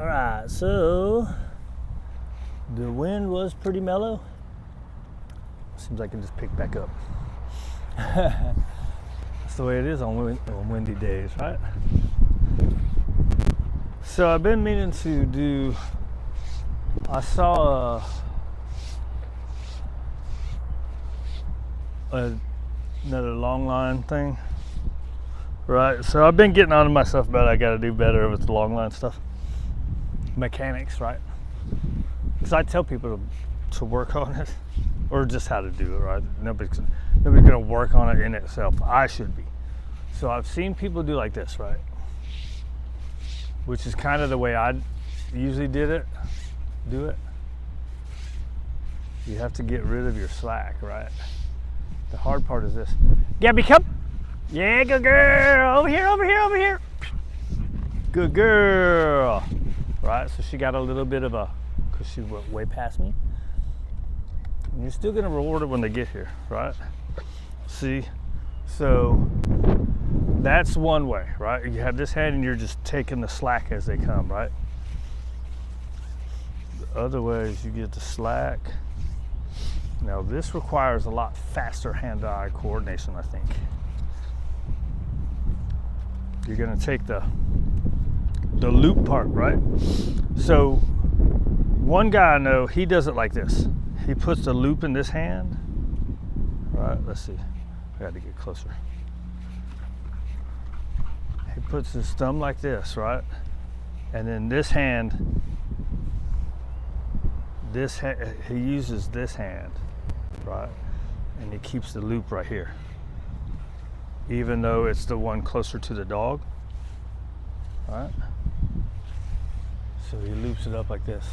All right, so the wind was pretty mellow. Seems like it just picked back up. That's the way it is on windy days, right? So I've been meaning to do, I saw another long line thing, right? So I've been getting onto myself about I got to do better with the long line stuff. Mechanics, right? Because I tell people to work on it, or just how to do it, right? Nobody's gonna work on it in itself. I should be. So I've seen people do like this, right? Which is kind of the way I usually do it. You have to get rid of your slack, right? The hard part is this. Gabby, come. Yeah, good girl. Over here. Good girl. Right, so she got a little bit of because she went way past me. And you're still gonna reward it when they get here, right? See? So that's one way, right? You have this hand and you're just taking the slack as they come, right? The other way is you get the slack. Now this requires a lot faster hand-eye coordination, I think. You're gonna take the loop part, right? So one guy I know, he does it like this. He puts the loop in this hand, right? Let's see, I got to get closer. He puts his thumb like this, right? And then this hand, he uses this hand, right? And he keeps the loop right here, even though it's the one closer to the dog, right? So he loops it up like this.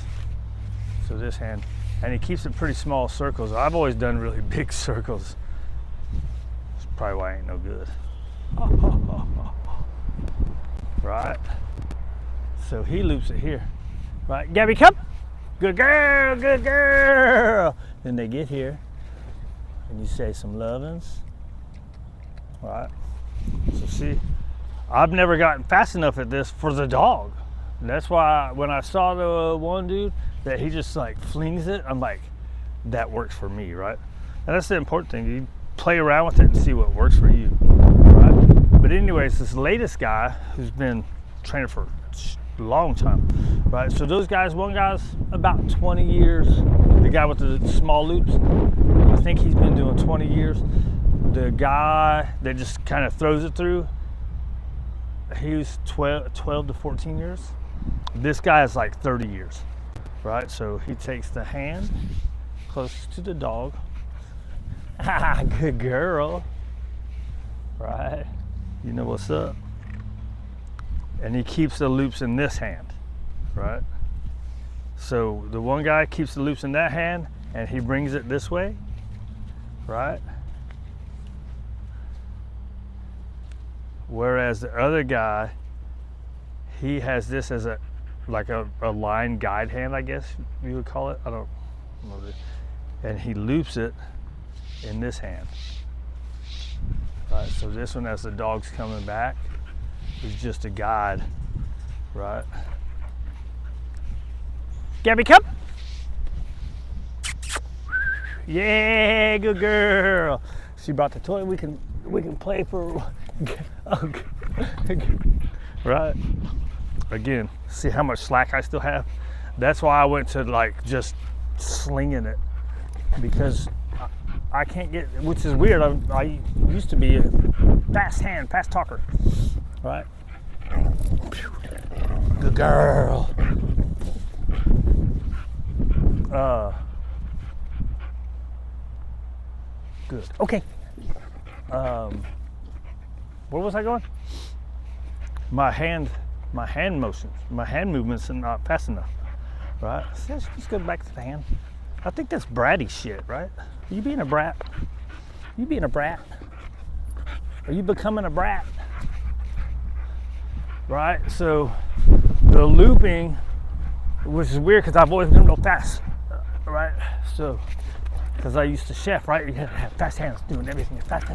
So this hand, and he keeps it pretty small circles. I've always done really big circles. That's probably why I ain't no good. Right? So he loops it here. Right? Gabby, come. Good girl. Then they get here, and you say some lovin's. Right? So see, I've never gotten fast enough at this for the dog. That's why when I saw the one dude that he just like flings it, I'm like, that works for me, right? And that's the important thing. You play around with it and see what works for you, right? But anyways, this latest guy who's been training for a long time, right? So those guys, one guy's about 20 years. The guy with the small loops, I think he's been doing 20 years. The guy that just kind of throws it through, he was 12 to 14 years. This guy is like 30 years, right? So he takes the hand close to the dog. Good girl, right? You know what's up. And he keeps the loops in this hand, right? So the one guy keeps the loops in that hand and he brings it this way, right? Whereas the other guy, he has this as a line guide hand, I guess you would call it. I don't know. And he loops it in this hand. Right, so this one, as the dog's coming back, is just a guide, right? Gabby, come. Yeah, good girl. She brought the toy. We can play for. Right? Again, see how much slack I still have? That's why I went to like just slinging it, because I can't get, which is weird. I used to be a fast talker, right? Good girl. Good. Okay. Where was I going? My hand motions, my hand movements are not fast enough, right? So let's go back to the hand. I think that's bratty shit, right? Are you being a brat? You being a brat? Are you becoming a brat? Right? So the looping, which is weird because I've always been real fast, right? So, because I used to chef, right? You had to have fast hands doing everything fast.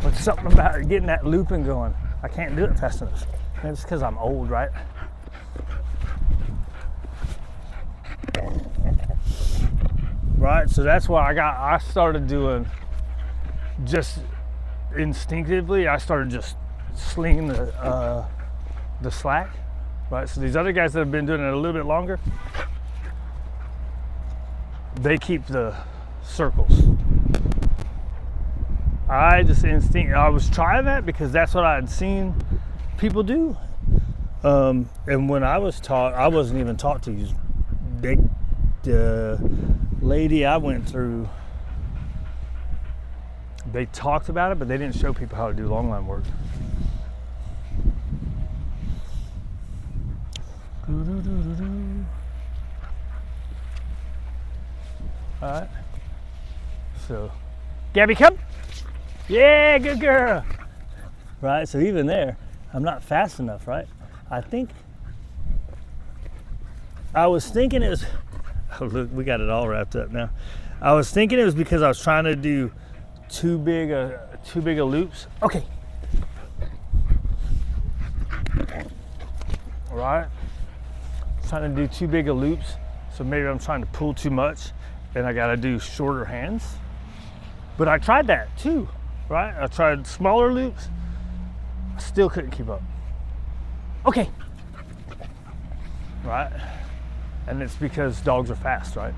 But something about getting that looping going, I can't do it fast enough. Maybe it's because I'm old, right? right? So that's why I started doing just instinctively. I started just slinging the slack, right? So these other guys that have been doing it a little bit longer, they keep the circles. I was trying that because that's what I had seen people do. And when I was taught, I wasn't even taught to use. The lady I went through, they talked about it, but they didn't show people how to do longline work. All right. So, Gabby, come. Yeah, good girl. Right. So even there, I'm not fast enough, right? I was thinking it was. Oh, look, we got it all wrapped up now. I was thinking it was because I was trying to do too big a loops. Okay. All right. Trying to do too big of loops, so maybe I'm trying to pull too much, and I got to do shorter hands. But I tried that too, right? I tried smaller loops. I still couldn't keep up. Okay. Right. And it's because dogs are fast, right?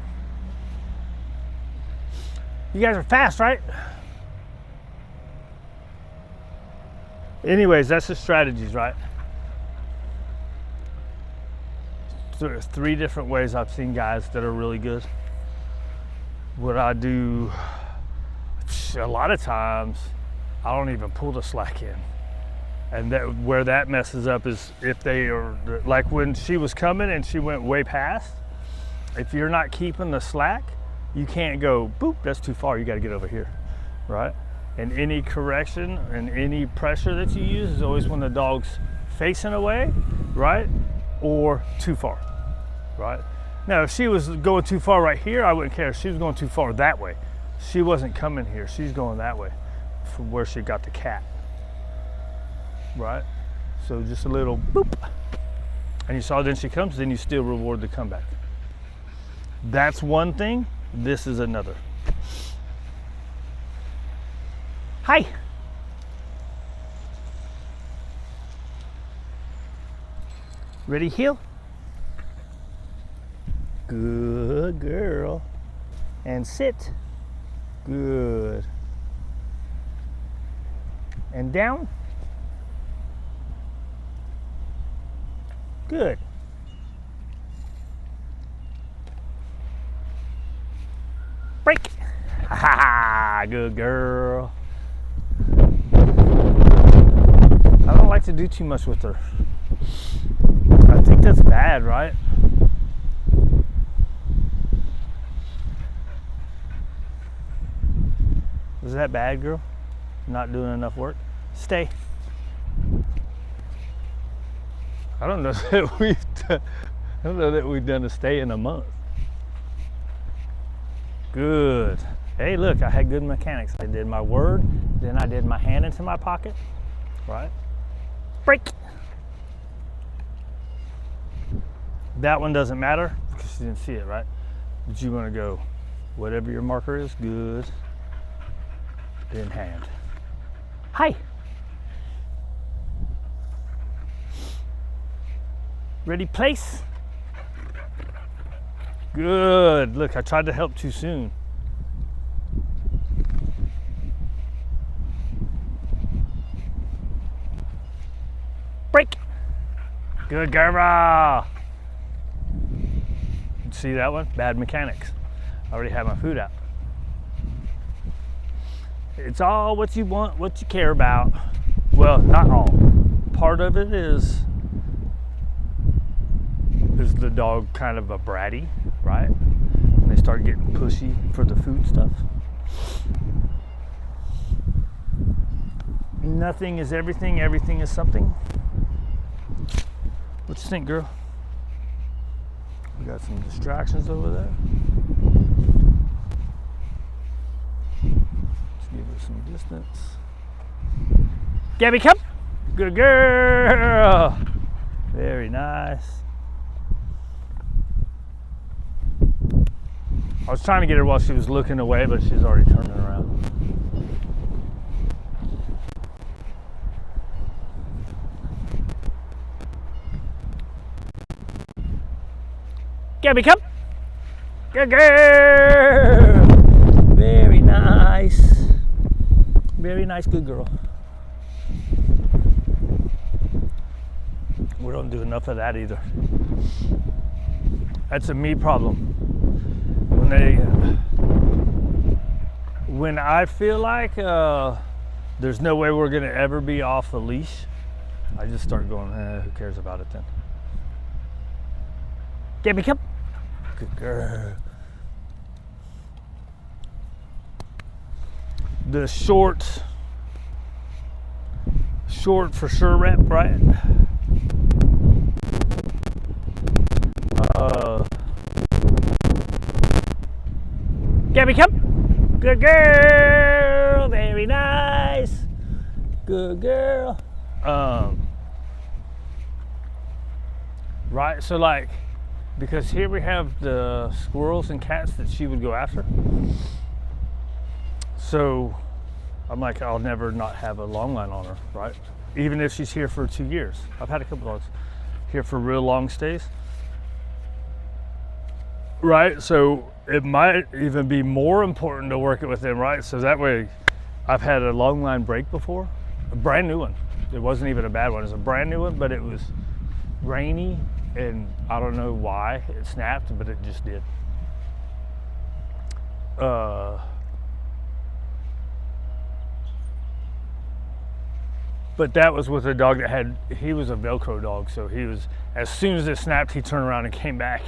You guys are fast, right? Anyways, that's the strategies, right? So there's 3 different ways I've seen guys that are really good. What I do, a lot of times, I don't even pull the slack in. And where that messes up is if they are, like when she was coming and she went way past, if you're not keeping the slack, you can't go, boop, that's too far, you gotta get over here, right? And any correction and any pressure that you use is always when the dog's facing away, right? Or too far, right? Now, if she was going too far right here, I wouldn't care. If she was going too far that way, she wasn't coming here, she's going that way from where she got the cat. Right? So just a little boop. And you saw then she comes, then you still reward the comeback. That's one thing. This is another. Hi. Ready, heel? Good girl. And sit. Good. And down. Good. Break. Ha ha, good girl. I don't like to do too much with her. I think that's bad, right? Is that bad, girl? Not doing enough work? Stay. I don't know that we've done a stay in a month. Good. Hey, look, I had good mechanics. I did my word, then I did my hand into my pocket, right? Break. That one doesn't matter because you didn't see it, right? But you want to go, whatever your marker is, good, then hand. Hi. Ready, place? Good. Look, I tried to help too soon. Break. Good girl. See that one? Bad mechanics. I already had my food out. It's all what you want, what you care about. Well, not all. Part of it is the dog kind of a bratty, right? And they start getting pushy for the food stuff. Nothing is everything, everything is something. What you think, girl? We got some distractions over there. Let's give her some distance. Gabby, come. Good girl. Very nice. I was trying to get her while she was looking away, but she's already turning around. Gabby, come. Good girl. Very nice. Very nice, good girl. We don't do enough of that either. That's a me problem. When I feel like there's no way we're gonna ever be off the leash, I just start going, who cares about it then? Gabby, come. Good girl. The short for sure rep, right? Gabby, come. Good girl. Very nice. Good girl. Right, so like, because here we have the squirrels and cats that she would go after. So I'm like, I'll never not have a long line on her, right? Even if she's here for 2 years. I've had a couple dogs here for real long stays. Right, so it might even be more important to work it with them, right? So that way, I've had a long line break before, a brand new one. It wasn't even a bad one, it was a brand new one, but it was rainy and I don't know why it snapped, but it just did. But that was with a dog that he was a Velcro dog, so he was, as soon as it snapped, he turned around and came back.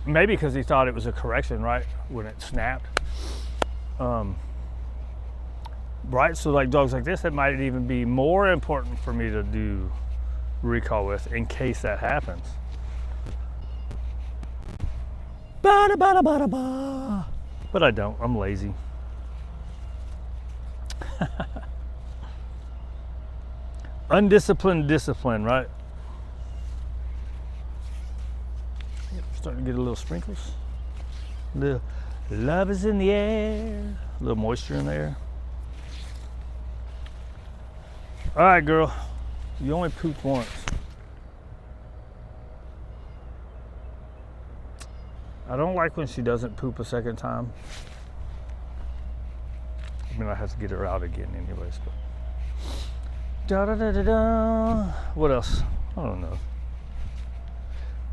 Maybe because he thought it was a correction, right, when it snapped. Right, so like dogs like this, it might even be more important for me to do recall with in case that happens. Ba-da, ba-da, ba-da, ba. But I don't, I'm lazy. Undisciplined discipline, right? Yep, starting to get a little sprinkles. The love is in the air. A little moisture in the air. All right, girl. You only pooped once. I don't like when she doesn't poop a second time. I mean, I have to get her out again anyways, but. Da da da da da. What else? I don't know.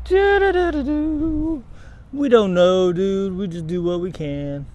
Da da da da do. We don't know, dude. We just do what we can.